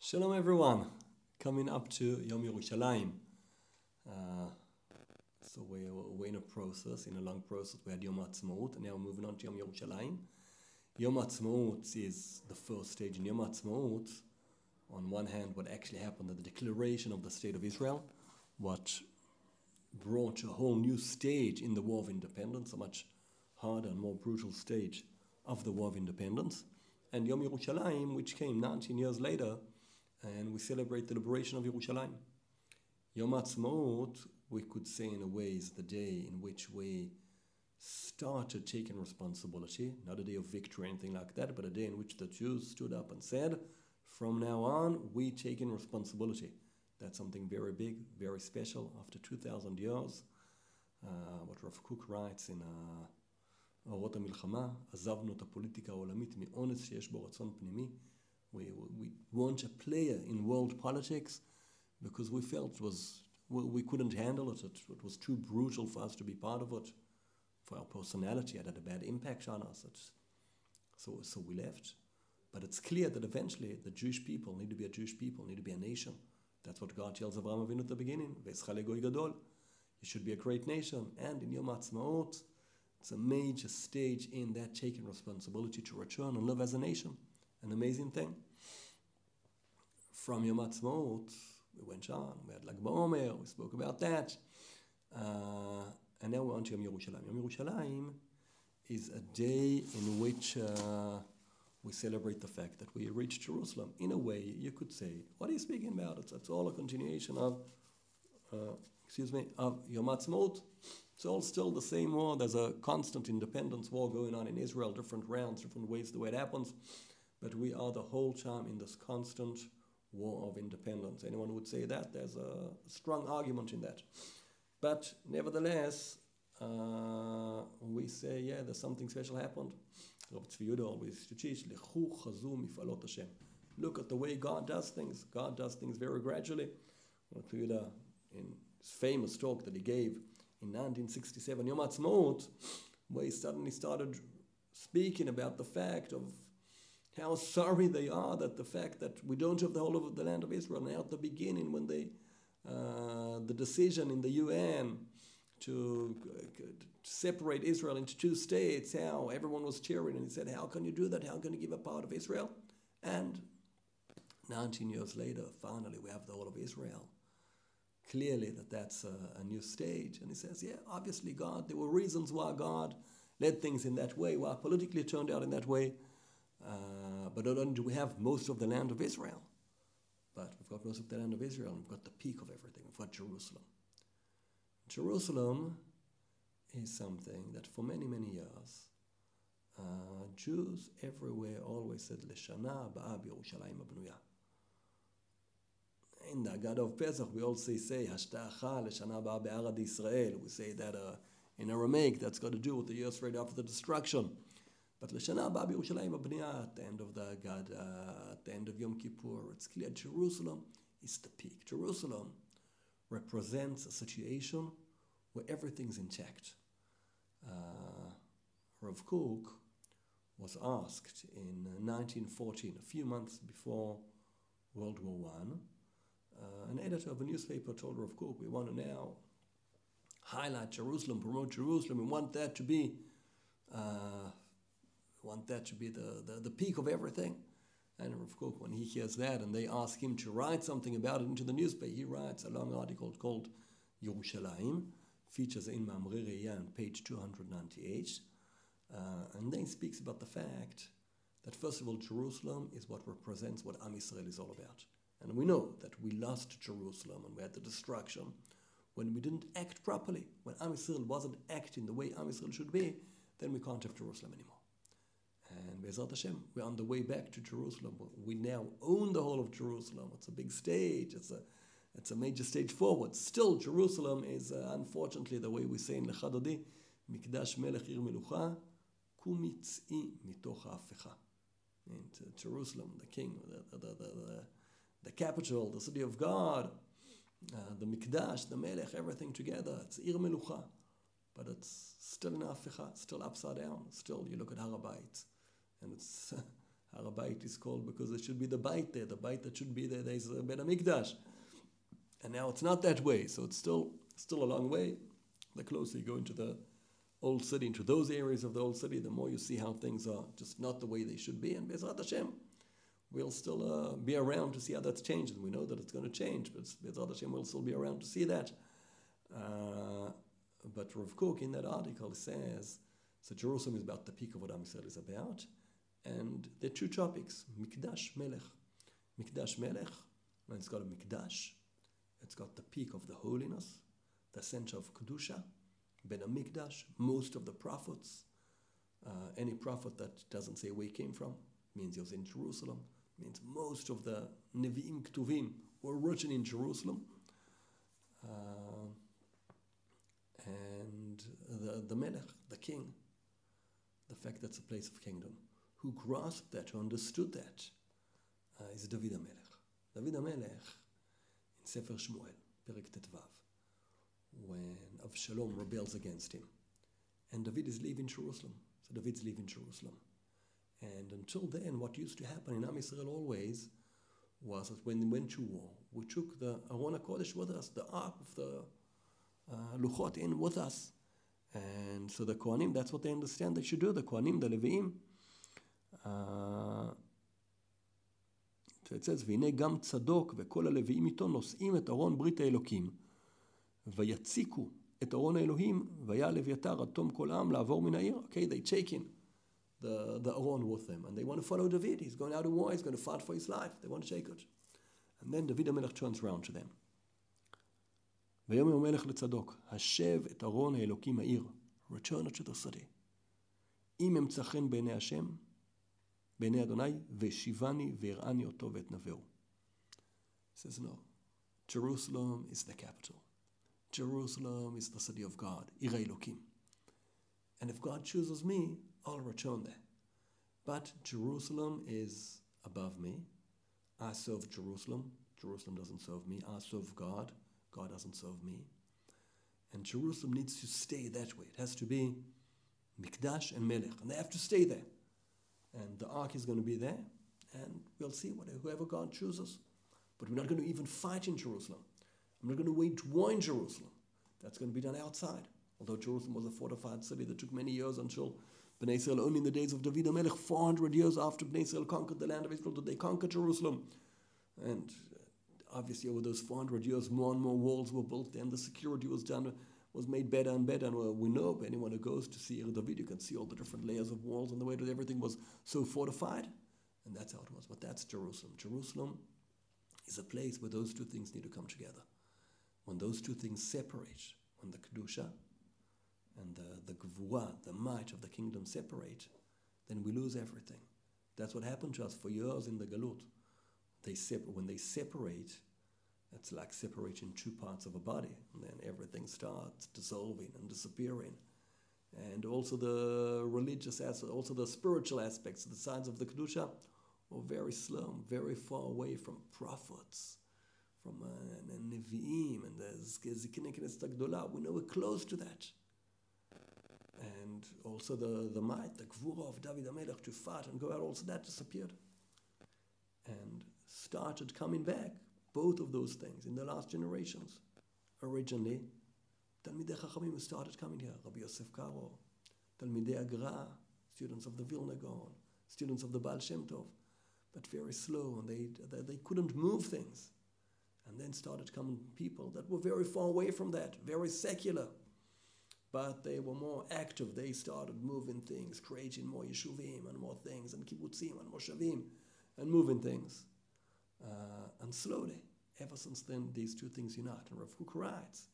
Shalom everyone, coming up to Yom Yerushalayim. So we're in a process, in a long process. We had Yom Ha'atzmaut, and now we're moving on to Yom Yerushalayim. Yom Ha'atzmaut is the first stage in Yom Ha'atzmaut. On one hand, what actually happened at the declaration of the State of Israel, what brought a whole new stage in the War of Independence, a much harder and more brutal stage of the War of Independence. And Yom Yerushalayim, which came 19 years later, and we celebrate the liberation of Yerushalayim. Yom Ha'atzmaut, we could say in a way, is the day in which we started taking responsibility, not a day of victory or anything like that, but a day in which the Jews stood up and said, from now on, we taking responsibility. That's something very big, very special. After 2,000 years, what Rav Kook writes in אורות המלחמה, עזבנו את הפוליטיקה העולמית מאונס שיש בו רצון פנימי. We weren't a player in world politics because we felt we couldn't handle it. It was too brutal for us to be part of it. For our personality, it had a bad impact on us. So we left. But it's clear that eventually the Jewish people need to be a Jewish people, need to be a nation. That's what God tells Avraham Avinu at the beginning. Ve'eschal legoy gadol. You should be a great nation. And in Yom Ha'atzmaut, it's a major stage in that taking responsibility to return and live as a nation. An amazing thing. From Yom Ha'atzmaut, we went on. We had Lag BaOmer, we spoke about that. And now we're on to Yom Yerushalayim. Yom Yerushalayim is a day in which we celebrate the fact that we reached Jerusalem. In a way, you could say, what are you speaking about? It's all a continuation of Yom Ha'atzmaut. It's all still the same war. There's a constant independence war going on in Israel, different rounds, different ways the way it happens. But we are the whole time in this constant war of independence. Anyone who would say that, there's a strong argument in that. But nevertheless, we say, yeah, there's something special happened. Rabbi Tzvi always used to teach, Lechu chazu mifalot Hashem. Look at the way God does things. God does things very gradually. Rabbi Tzvi, in his famous talk that he gave in 1967, Yom Ha'atzmaut, where he suddenly started speaking about the fact of how sorry they are that the fact that we don't have the whole of the land of Israel. Now at the beginning, when the decision in the UN to separate Israel into two states, how everyone was cheering, and he said, how can you do that? How can you give a part of Israel? And 19 years later, finally, we have the whole of Israel. Clearly that's a new stage. And he says, yeah, obviously God, there were reasons why God led things in that way, why politically it turned out in that way. But not only do we have most of the land of Israel, but we've got most of the land of Israel, and we've got the peak of everything. We've got Jerusalem. Jerusalem is something that for many, many years, Jews everywhere always said, Leshana ba'a b'Yerushalayim habnuya. In the God of Pesach, we also say, Hashta'acha Leshana ba'a be'arad Yisrael. We say that in Aramaic, that's got to do with the years right after the destruction. But Leshana ba'a b'Yerushalayim habnuya, at the end of the God, at the end of Yom Kippur, it's clear Jerusalem is the peak. Jerusalem represents a situation where everything's intact. Rav Kook was asked in 1914, a few months before World War I, an editor of a newspaper told Rav Kook, we want to now highlight Jerusalem, promote Jerusalem, we want that to be the peak of everything. And Rav Kook, when he hears that and they ask him to write something about it into the newspaper, he writes a long article called Yerushalayim, features in Mamre Re'iyah on page 298, and then speaks about the fact that first of all, Jerusalem is what represents what Am Yisrael is all about. And we know that we lost Jerusalem and we had the destruction when we didn't act properly. When Am Yisrael wasn't acting the way Am Yisrael should be, then we can't have Jerusalem anymore. And Be'ezrat Hashem, we're on the way back to Jerusalem. We now own the whole of Jerusalem. It's a big stage. It's a major stage forward. Still, Jerusalem is, unfortunately, the way we say in Lecha Dodi, Mikdash Melech Ir Melucha, Kumitz'i Mitoch HaHafecha. And Jerusalem, the king, the capital, the city of God, the Mikdash, the Melech, everything together. It's Ir Melucha. But it's still in Hafecha, still upside down. Still, you look at Rabbi, and it's Har HaBayit is called because there should be the Bayit there. The Bayit that should be there, there's a Bet HaMikdash. And now it's not that way, so it's still a long way. The closer you go into the old city, into those areas of the old city, the more you see how things are just not the way they should be. And Bezrat Hashem, we'll still be around to see how that's changed. And we know that it's going to change, but Bezrat Hashem will still be around to see that. But Rav Kook in that article says, so Jerusalem is about the peak of what Am Yisrael is about. And there are two topics, Mikdash Melech. Mikdash Melech, when it's got a Mikdash, it's got the peak of the holiness, the center of Kedusha, Ben HaMikdash, most of the prophets. Any prophet that doesn't say where he came from means he was in Jerusalem. Means most of the Nevi'im Ketuvim were written in Jerusalem. And the Melech, the king, the fact that it's a place of kingdom, who grasped that, who understood that, is David HaMelech. David HaMelech, in Sefer Shmuel, Perek Tetvav, when Avshalom rebels against him. And David is leaving Jerusalem. So David's leaving Jerusalem. And until then, what used to happen in Am Yisrael always was that when they went to war, we took the Aron HaKodesh with us, the Ark of the Luchot in with us. And so the Kohanim, that's what they understand they should do, the Kohanim, the Leviim. So it says, והנה גם צדוק וכל הלוויים איתו נושאים את ארון ברית האלוקים, ויציקו את ארון האלוהים, והיה לוויתר עד תום כל העם לעבור מן העיר. Okay, they take in the Aron with them, and they want to follow David. He's going out to war, he's going to fight for his life. They want to take it. And then David HaMelech turns around to them. ויאמר המלך לצדוק, השב את ארון האלוקים העיר, return it to the city. אם אמצא חן בעיני השם, בעיני אדוני, ושיבני והראני אותו ואת נבאו. He says, no, Jerusalem is the capital. Jerusalem is the city of God, עיר האלוקים. And if God chooses me, I'll return there. But Jerusalem is above me. I serve Jerusalem. Jerusalem doesn't serve me. I serve God. God doesn't serve me. And Jerusalem needs to stay that way. It has to be Mikdash and Melech. And they have to stay there. And the ark is going to be there. And we'll see whoever God chooses. But we're not going to even fight in Jerusalem. I'm not going to wage war in Jerusalem. That's going to be done outside. Although Jerusalem was a fortified city that took many years until Bnei Israel, only in the days of David HaMelech, 400 years after Bnei Israel conquered the land of Israel, did they conquer Jerusalem. And obviously over those 400 years, more and more walls were built there, and the security was made better and better. And we know, anyone who goes to see David, you can see all the different layers of walls and the way that everything was so fortified. And that's how it was. But that's Jerusalem. Jerusalem is a place where those two things need to come together. When those two things separate, when the Kedusha and the Gvura, the might of the kingdom separate, then we lose everything. That's what happened to us for years in the Galut. When they separate, it's like separating two parts of a body, and then everything starts dissolving and disappearing. And also the religious aspects, also the spiritual aspects, the sides of the Kedusha, were very slow, very far away from prophets, from Nevi'im, and the Ziknei Knesset Gdolah. We know we're close to that. And also the might, the Gvura of David HaMelech to fight and go out, also that disappeared. And started coming back, both of those things, in the last generations. Originally, Talmidei Chachamim started coming here, Rabbi Yosef Karo, Talmidei Agra, students of the Vilna Gaon, students of the Baal Shem Tov, but very slow, and they couldn't move things. And then started coming people that were very far away from that, very secular, but they were more active. They started moving things, creating more yeshuvim and more things, and kibbutzim and moshavim, and moving things. And slowly, ever since then, these two things unite. And Rav Kook writes,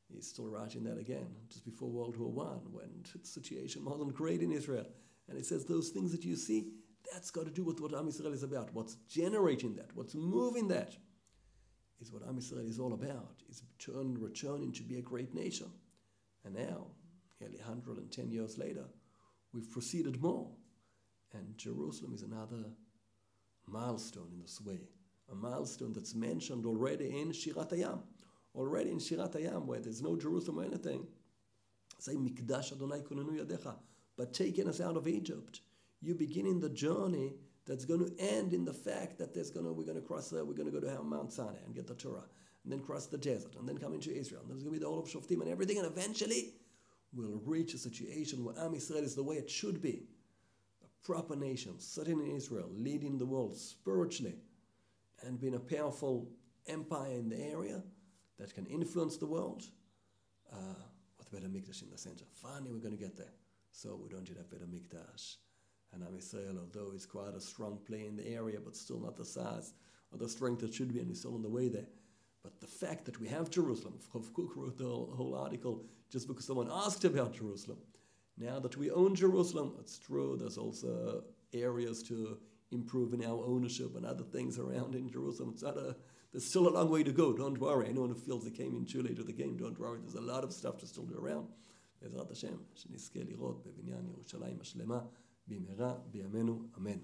he's still writing that again, just before World War I, when the situation wasn't great in Israel. And he says, those things that you see, that's got to do with what Am Yisrael is about. What's generating that, what's moving that, is what Am Yisrael is all about, is returning to be a great nation. And now, nearly 110 years later, we've proceeded more. And Jerusalem is another milestone in this way. A milestone that's mentioned already in Shirat Hayam. Already in Shirat Hayam, where there's no Jerusalem or anything. Say, Mikdash Adonai Kunenu Yadecha. But taking us out of Egypt, you're beginning the journey that's going to end in the fact that we're going to cross we're going to go to Mount Sinai and get the Torah, and then cross the desert, and then come into Israel, and there's going to be the whole of Shoftim and everything, and eventually we'll reach a situation where Am Yisrael is the way it should be, a proper nation, sitting in Israel, leading the world spiritually, and being a powerful empire in the area that can influence the world, with Beit HaMikdash in the center. Finally, we're going to get there. So we don't yet have Beit HaMikdash. And Am Yisrael, although it's quite a strong play in the area, but still not the size or the strength it should be, and we're still on the way there. But the fact that we have Jerusalem, Cook wrote the whole article just because someone asked about Jerusalem. Now that we own Jerusalem, it's true, there's also areas to improve in our ownership and other things around in Jerusalem. There's still a long way to go, don't worry. Anyone who feels they came in too late to the game, don't worry. There's a lot of stuff to still do around. בעזרת השם, שנזכה לראות בבניין ירושלים השלמה במהרה בימינו, אמן.